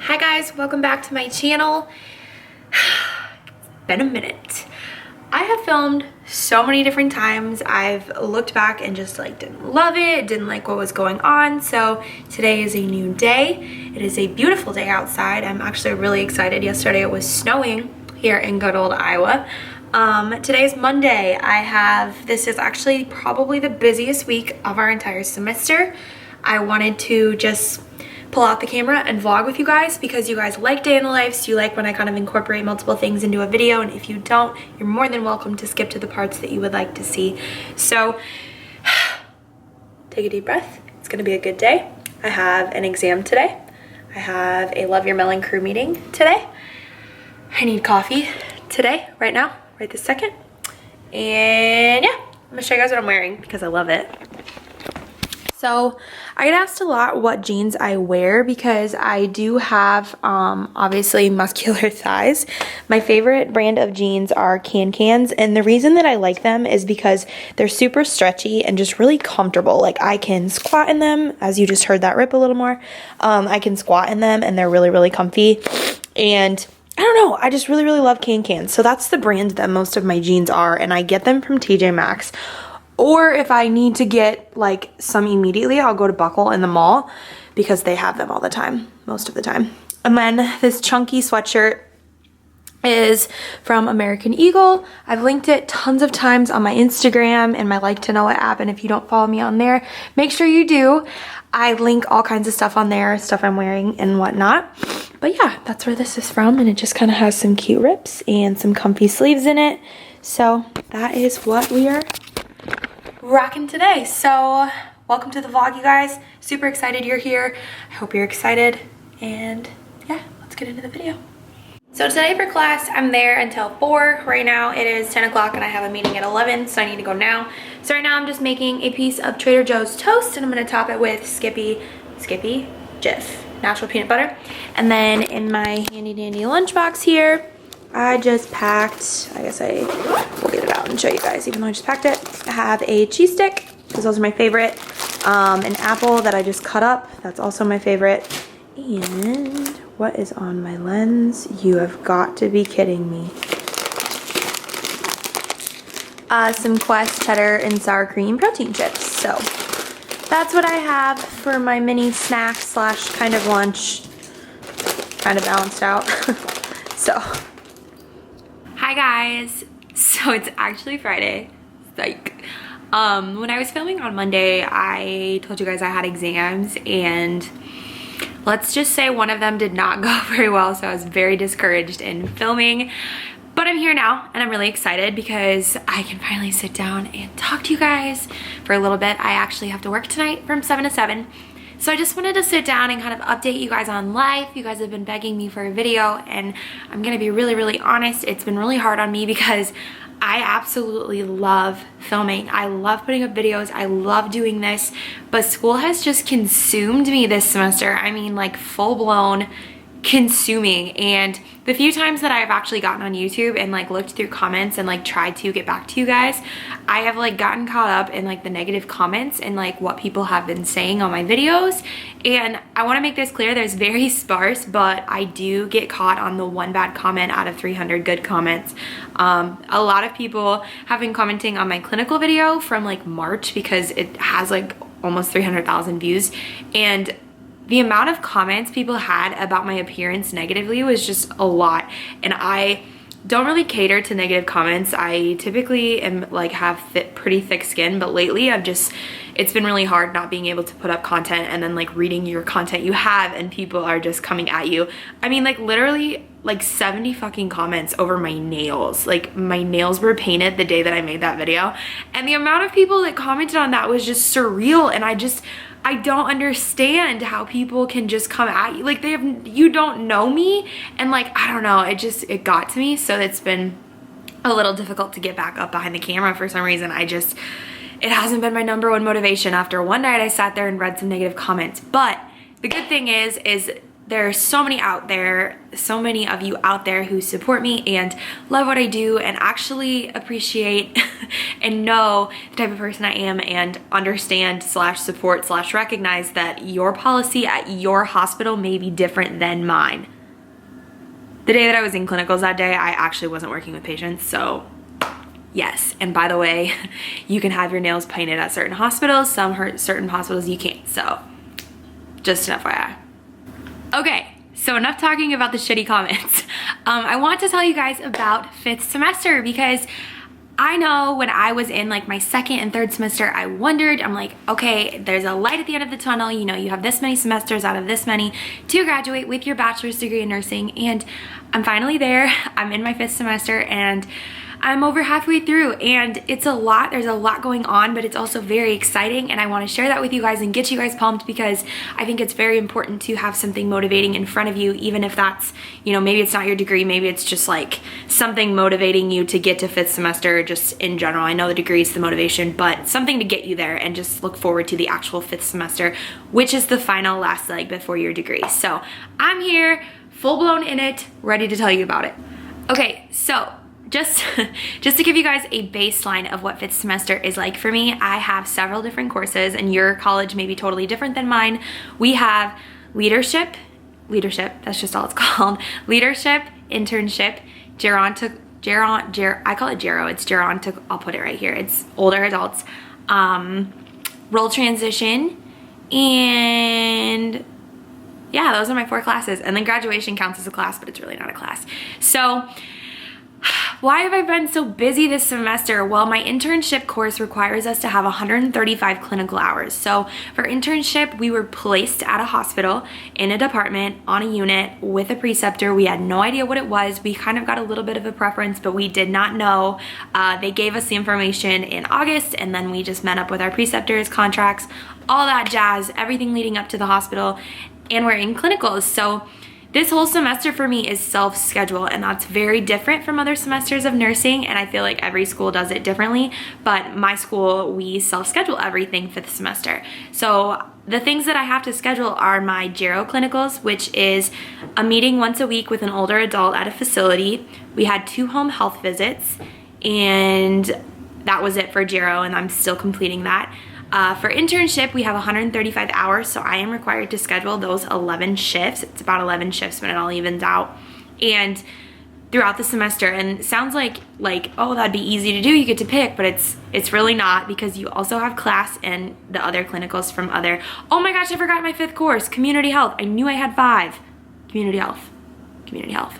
Hi guys, welcome back to my channel. It's been a minute. I have filmed so many different times. I've looked back and just like didn't love it, didn't like what was going on. So today is a new day. It is a beautiful day outside. I'm actually really excited. Yesterday it was snowing here in good old Iowa. Today's Monday. This is actually probably the busiest week of our entire semester. I wanted to just pull out the camera and vlog with you guys because you guys like day in the life, so you like when I kind of incorporate multiple things into a video, and if you don't, you're more than welcome to skip to the parts that you would like to see. So take a deep breath. It's gonna be a good day. I have an exam today. I have a Love Your Melon crew meeting today. I need coffee today, right now, right this second. And yeah, I'm gonna show you guys what I'm wearing because I love it. So I get asked a lot what jeans I wear because I do have obviously muscular thighs. My favorite brand of jeans are Cans, and the reason that I like them is because they're super stretchy and just really comfortable. Like I can squat in them, as you just heard that rip a little more. I can squat in them and they're really, really comfy. And I don't know, I just really, really love Cans. So that's the brand that most of my jeans are, and I get them from TJ Maxx. Or if I need to get like some immediately, I'll go to Buckle in the mall because they have them all the time, most of the time. And then this chunky sweatshirt is from American Eagle. I've linked it tons of times on my Instagram and my Like to Know It app, and if you don't follow me on there, make sure you do. I link all kinds of stuff on there, stuff I'm wearing and whatnot. But yeah, that's where this is from, and it just kind of has some cute rips and some comfy sleeves in it. So that is what we are rocking today. So welcome to the vlog, you guys. Super excited you're here. I hope you're excited, and yeah, let's get into the video. So today for class, I'm there until 4. Right now it is 10 o'clock and I have a meeting at 11, so I need to go now. So right now I'm just making a piece of Trader Joe's toast, and I'm gonna top it with Skippy Jif natural peanut butter. And then in my handy dandy lunchbox here, I just packed, I guess I will get it out and show you guys even though I just packed it. I have a cheese stick, because those are my favorite. An apple that I just cut up, that's also my favorite. And what is on my lens? You have got to be kidding me. Some Quest cheddar and sour cream protein chips. So that's what I have for my mini snack slash kind of lunch. Kind of balanced out. So. Hi guys, so it's actually Friday, like, when I was filming on Monday, I told you guys I had exams, and let's just say one of them did not go very well, so I was very discouraged in filming, but I'm here now, and I'm really excited because I can finally sit down and talk to you guys for a little bit. I actually have to work tonight from 7 to 7. So I just wanted to sit down and kind of update you guys on life. You guys have been begging me for a video, and I'm gonna be really, really honest. It's been really hard on me because I absolutely love filming. I love putting up videos. I love doing this, but school has just consumed me this semester. I mean, like full-blown consuming. And the few times that I've actually gotten on YouTube and like looked through comments and like tried to get back to you guys, I have like gotten caught up in like the negative comments and like what people have been saying on my videos. And I want to make this clear, there's very sparse, but I do get caught on the one bad comment out of 300 good comments. A lot of people have been commenting on my clinical video from like March because it has like almost 300,000 views, and the amount of comments people had about my appearance negatively was just a lot. And I don't really cater to negative comments. I typically am like have pretty thick skin, but lately it's been really hard not being able to put up content and then like reading your content you have and people are just coming at you. I mean, like literally like 70 fucking comments over my nails. Like my nails were painted the day that I made that video. And the amount of people that commented on that was just surreal. And I don't understand how people can just come at you. Like you don't know me, and like, I don't know, it got to me. So it's been a little difficult to get back up behind the camera for some reason. It hasn't been my #1 motivation. After one night I sat there and read some negative comments. But the good thing is there are so many of you out there who support me and love what I do and actually appreciate and know the type of person I am and understand / support / recognize that your policy at your hospital may be different than mine. The day that I was in clinicals that day, I actually wasn't working with patients, so yes. And by the way, you can have your nails painted at certain hospitals, certain hospitals you can't, so just an FYI. Okay, so enough talking about the shitty comments. I want to tell you guys about 5th semester because I know when I was in like my 2nd and 3rd semester, I wondered, I'm like, okay, there's a light at the end of the tunnel. You know, you have this many semesters out of this many to graduate with your bachelor's degree in nursing, and I'm finally there. I'm in my 5th semester and I'm over halfway through, and it's a lot. There's a lot going on, but it's also very exciting, and I want to share that with you guys and get you guys pumped because I think it's very important to have something motivating in front of you, even if that's, you know, maybe it's not your degree, maybe it's just like something motivating you to get to 5th semester just in general. I know the degree is the motivation, but something to get you there and just look forward to the actual 5th semester, which is the final last leg before your degree. So I'm here, full blown in it, ready to tell you about it. Okay, so just to give you guys a baseline of what 5th semester is like for me, I have several different courses, and your college may be totally different than mine. We have leadership, that's just all it's called. Leadership, internship, I call it Gero, it's gerontic, I'll put it right here. It's older adults, role transition, and yeah, those are my 4 classes. And then graduation counts as a class, but it's really not a class. So why have I been so busy this semester? Well, my internship course requires us to have 135 clinical hours. So for internship, we were placed at a hospital in a department on a unit with a preceptor. We had no idea what it was. We kind of got a little bit of a preference, but we did not know. They gave us the information in August, and then we just met up with our preceptors, contracts, all that jazz, everything leading up to the hospital, and we're in clinicals. So this whole semester for me is self-schedule, and that's very different from other semesters of nursing, and I feel like every school does it differently, but my school, we self-schedule everything for the semester. So the things that I have to schedule are my Gero clinicals, which is a meeting once a week with an older adult at a facility. We had 2 home health visits, and that was it for Gero, and I'm still completing that. For internship, we have 135 hours, so I am required to schedule those 11 shifts. It's about 11 shifts when it all evens out, and throughout the semester. And it sounds like oh, that'd be easy to do, you get to pick, but it's really not, because you also have class and the other clinicals from other. Oh my gosh, I forgot my 5th course, community health. I knew I had 5. Community health.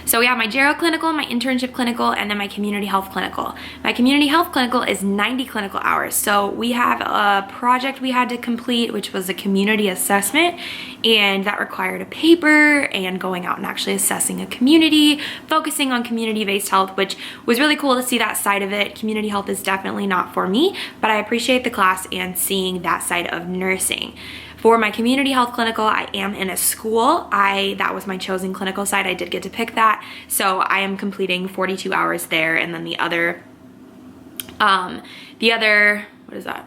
So we have my Gero clinical, my internship clinical, and then my community health clinical. My community health clinical is 90 clinical hours. So we have a project we had to complete, which was a community assessment, and that required a paper and going out and actually assessing a community, focusing on community-based health, which was really cool to see that side of it. Community health is definitely not for me, but I appreciate the class and seeing that side of nursing. For my community health clinical, I am in a school. That was my chosen clinical site. I did get to pick that. So I am completing 42 hours there, and then the other, what is that?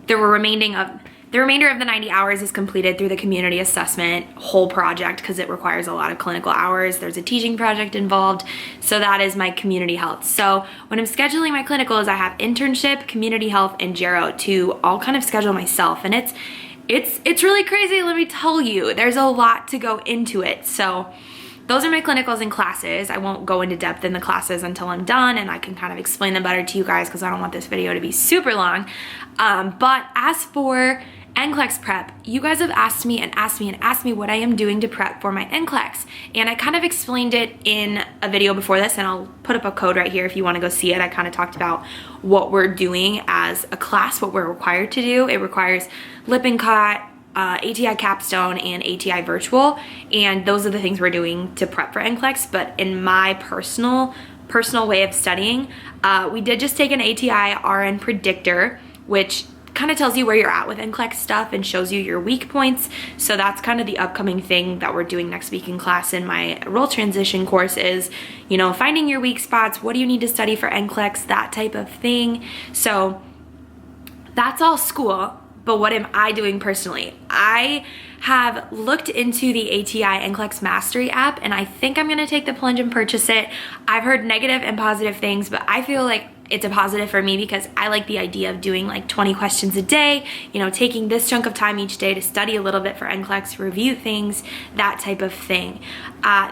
The remainder of the 90 hours is completed through the community assessment whole project, because it requires a lot of clinical hours. There's a teaching project involved. So that is my community health. So when I'm scheduling my clinicals, I have internship, community health, and Gero to all kind of schedule myself. And it's really crazy, let me tell you. There's a lot to go into it. So those are my clinicals and classes. I won't go into depth in the classes until I'm done, and I can kind of explain them better to you guys, because I don't want this video to be super long. But as for Nclex prep, you guys have asked me what I am doing to prep for my Nclex, and I kind of explained it in a video before this, and I'll put up a code right here if you want to go see it. I kind of talked about what we're doing as a class, what we're required to do. It requires lip and cut, ATI capstone, and ATI virtual, and those are the things we're doing to prep for Nclex. But in my personal way of studying, we did just take an ATI RN predictor, which kind of tells you where you're at with Nclex stuff and shows you your weak points. So that's kind of the upcoming thing that we're doing next week in class in my role transition course is, you know, finding your weak spots, what do you need to study for Nclex, that type of thing. So that's all school, but what am I doing personally? I have looked into the ATI Nclex Mastery app, and I think I'm gonna take the plunge and purchase it. I've heard negative and positive things, but I feel like it's a positive for me because I like the idea of doing like 20 questions a day, you know, taking this chunk of time each day to study a little bit for Nclex, review things, that type of thing.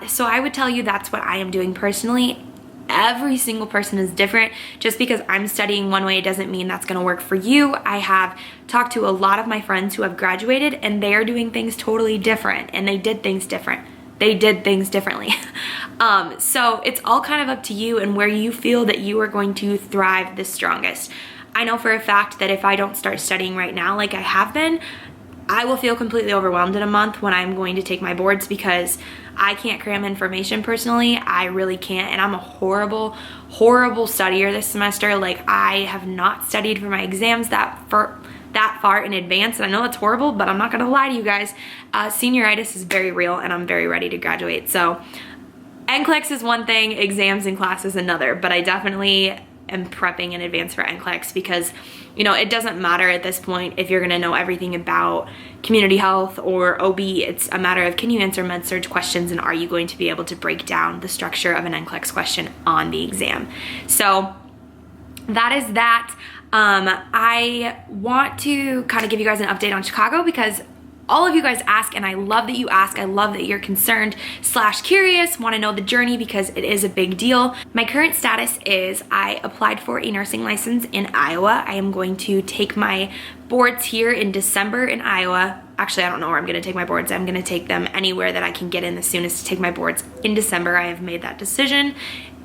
So I would tell you that's what I am doing personally. Every single person is different. Just because I'm studying one way, it doesn't mean that's gonna work for you. I have talked to a lot of my friends who have graduated and they are doing things totally different, and they did things different. They did things differently. So it's all kind of up to you and where you feel that you are going to thrive the strongest. I know for a fact that if I don't start studying right now like I have been, I will feel completely overwhelmed in a month when I'm going to take my boards, because I can't cram information personally. I really can't, and I'm a horrible studier this semester. Like, I have not studied for my exams that far in advance, and I know that's horrible, but I'm not gonna lie to you guys. Senioritis is very real, and I'm very ready to graduate. So Nclex is one thing, exams and class is another, but I definitely am prepping in advance for Nclex because, you know, it doesn't matter at this point if you're gonna know everything about community health or OB. It's a matter of, can you answer med surg questions, and are you going to be able to break down the structure of an Nclex question on the exam? So that is that. I want to kind of give you guys an update on Chicago because all of you guys ask, and I love that you ask. I love that you're concerned / curious, want to know the journey because it is a big deal. My current status is I applied for a nursing license in Iowa. I am going to take my boards here in December in Iowa. Actually, I don't know where I'm going to take my boards. I'm going to take them anywhere that I can get in the soonest to take my boards in December. I have made that decision.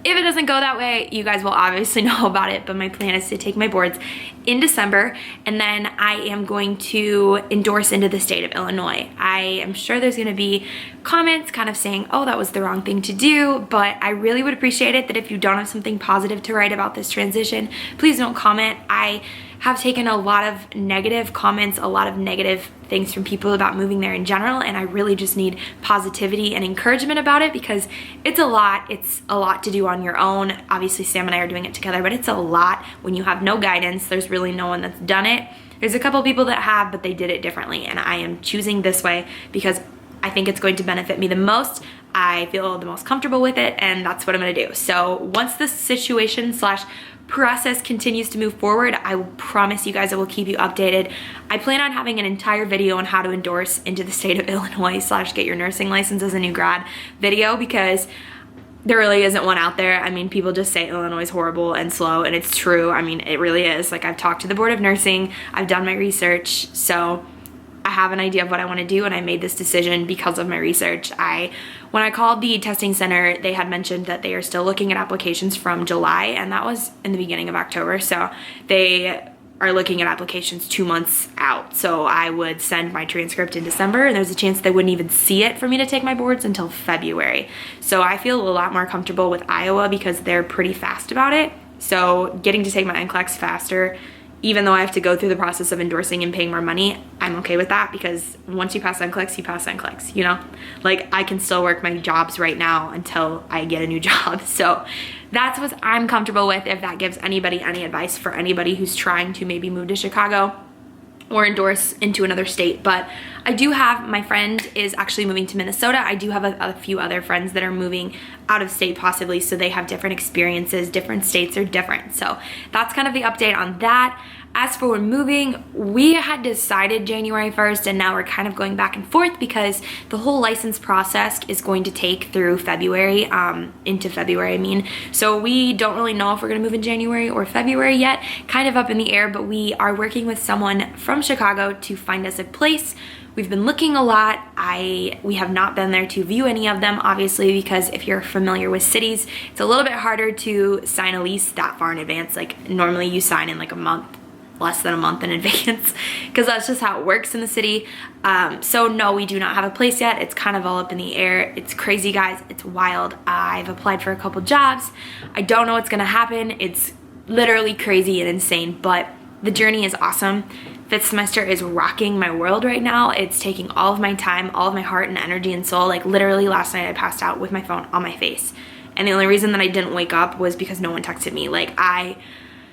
If it doesn't go that way, you guys will obviously know about it, but my plan is to take my boards in December, and then I am going to endorse into the state of Illinois. I am sure there's gonna be comments kind of saying, oh, that was the wrong thing to do, but I really would appreciate it that if you don't have something positive to write about this transition, please don't comment. I have taken a lot of negative comments, a lot of negative things from people about moving there in general, and I really just need positivity and encouragement about it because it's a lot. It's a lot to do on your own. Obviously, Sam and I are doing it together, but it's a lot when you have no guidance. There's really no one that's done it. There's a couple people that have, but they did it differently, and I am choosing this way because I think it's going to benefit me the most. I feel the most comfortable with it, and that's what I'm gonna do. So once this situation / process continues to move forward, I will promise you guys I will keep you updated. I plan on having an entire video on how to endorse into the state of Illinois / get your nursing license as a new grad video, because there really isn't one out there. I mean, people just say Illinois is horrible and slow, and it's true. I mean, it really is. Like, I've talked to the Board of Nursing, I've done my research, so I have an idea of what I want to do, and I made this decision because of my research. When I called the testing center, they had mentioned that they are still looking at applications from July, and that was in the beginning of October, so they are looking at applications 2 months out. So I would send my transcript in December, and there's a chance they wouldn't even see it for me to take my boards until February. So I feel a lot more comfortable with Iowa because they're pretty fast about it. So getting to take my Nclex faster, even though I have to go through the process of endorsing and paying more money, I'm okay with that because once you pass Nclex, you pass Nclex, you know? Like, I can still work my jobs right now until I get a new job. So that's what I'm comfortable with. If that gives anybody any advice for anybody who's trying to maybe move to Chicago or endorse into another state. But I do have, my friend is actually moving to Minnesota. I do have a few other friends that are moving out of state possibly, so they have different experiences. Different states are different. So that's kind of the update on that. As for moving, we had decided January 1st, and now we're kind of going back and forth because the whole license process is going to take through February, into February, I mean. So we don't really know if we're gonna move in January or February yet, kind of up in the air, but we are working with someone from Chicago to find us a place. We've been looking a lot. We have not been there to view any of them, obviously, because if you're familiar with cities, it's a little bit harder to sign a lease that far in advance. Like, normally you sign in like a month, less than a month in advance, because that's just how it works in the city. So no, we do not have a place yet. It's kind of all up in the air. It's crazy, guys. It's wild. I've applied for a couple jobs. I don't know what's gonna happen. It's literally crazy and insane, but the journey is awesome. Fifth semester is rocking my world right now. It's taking all of my time, all of my heart and energy and soul. Like, literally last night I passed out with my phone on my face. And the only reason that I didn't wake up was because no one texted me. Like, I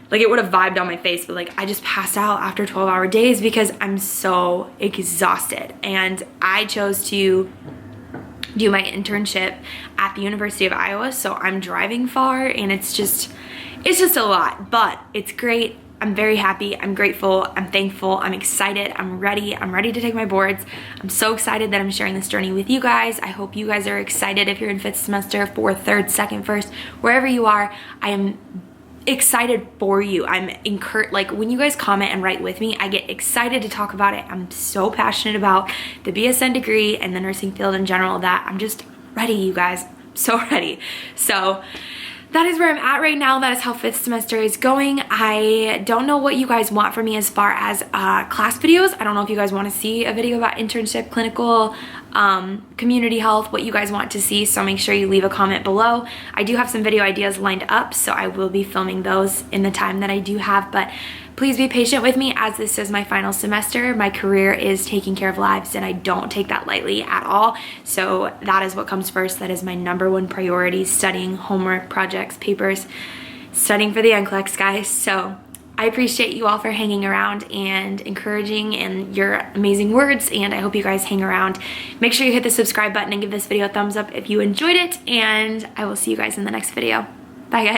like it would have vibed on my face, but like I just passed out after 12-hour days because I'm so exhausted. And I chose to do my internship at the University of Iowa, so I'm driving far, and it's just a lot, but it's great. I'm very happy, I'm grateful, I'm thankful, I'm excited, I'm ready to take my boards. I'm so excited that I'm sharing this journey with you guys. I hope you guys are excited if you're in 5th semester, 4th, 3rd, 2nd, 1st, wherever you are. I am excited for you. I'm encouraged, like when you guys comment and write with me, I get excited to talk about it. I'm so passionate about the BSN degree and the nursing field in general that I'm just ready, you guys. I'm so ready. So that is where I'm at right now. That is how 5th semester is going. I don't know what you guys want from me as far as class videos. I don't know if you guys want to see a video about internship, clinical, community health, what you guys want to see, so make sure you leave a comment below. I do have some video ideas lined up, so I will be filming those in the time that I do have, but please be patient with me as this is my final semester. My career is taking care of lives, and I don't take that lightly at all. So that is what comes first. That is my #1 priority, studying, homework, projects, papers, studying for the Nclex, guys. So I appreciate you all for hanging around and encouraging and your amazing words, and I hope you guys hang around. Make sure you hit the subscribe button and give this video a thumbs up if you enjoyed it, and I will see you guys in the next video. Bye, guys.